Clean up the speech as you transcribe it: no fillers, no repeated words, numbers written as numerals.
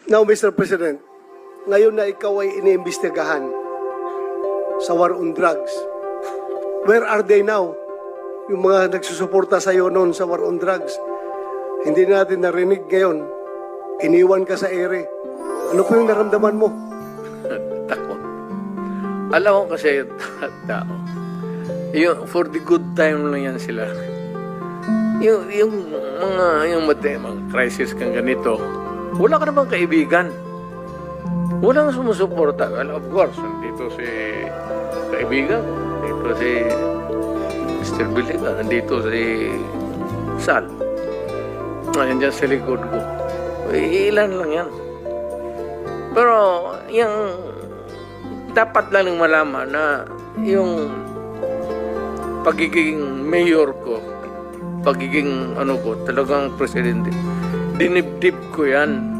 Now, Mr. President, ngayon na ikaw ay iniimbestigahan sa war on drugs, where are they now? Yung mga nagsusuporta sa iyo noon sa war on drugs, hindi natin narinig ngayon. Iniwan ka sa ere. Ano po yung naramdaman mo? Takot. Alam ko kasi tao. Yung, for the good time lang yan sila. Yung mga crisis kang ganito, wala ka namang kaibigan. Walang sumusuporta. Well, of course, nandito si kaibigan, nandito si Mr. Biliga, nandito si Sal. Ayan dyan sa likod ko. Ilan lang yan. Pero, yung dapat lang malaman na yung pagiging mayor ko, pagiging ko, talagang presidente, dinibdib ko yan.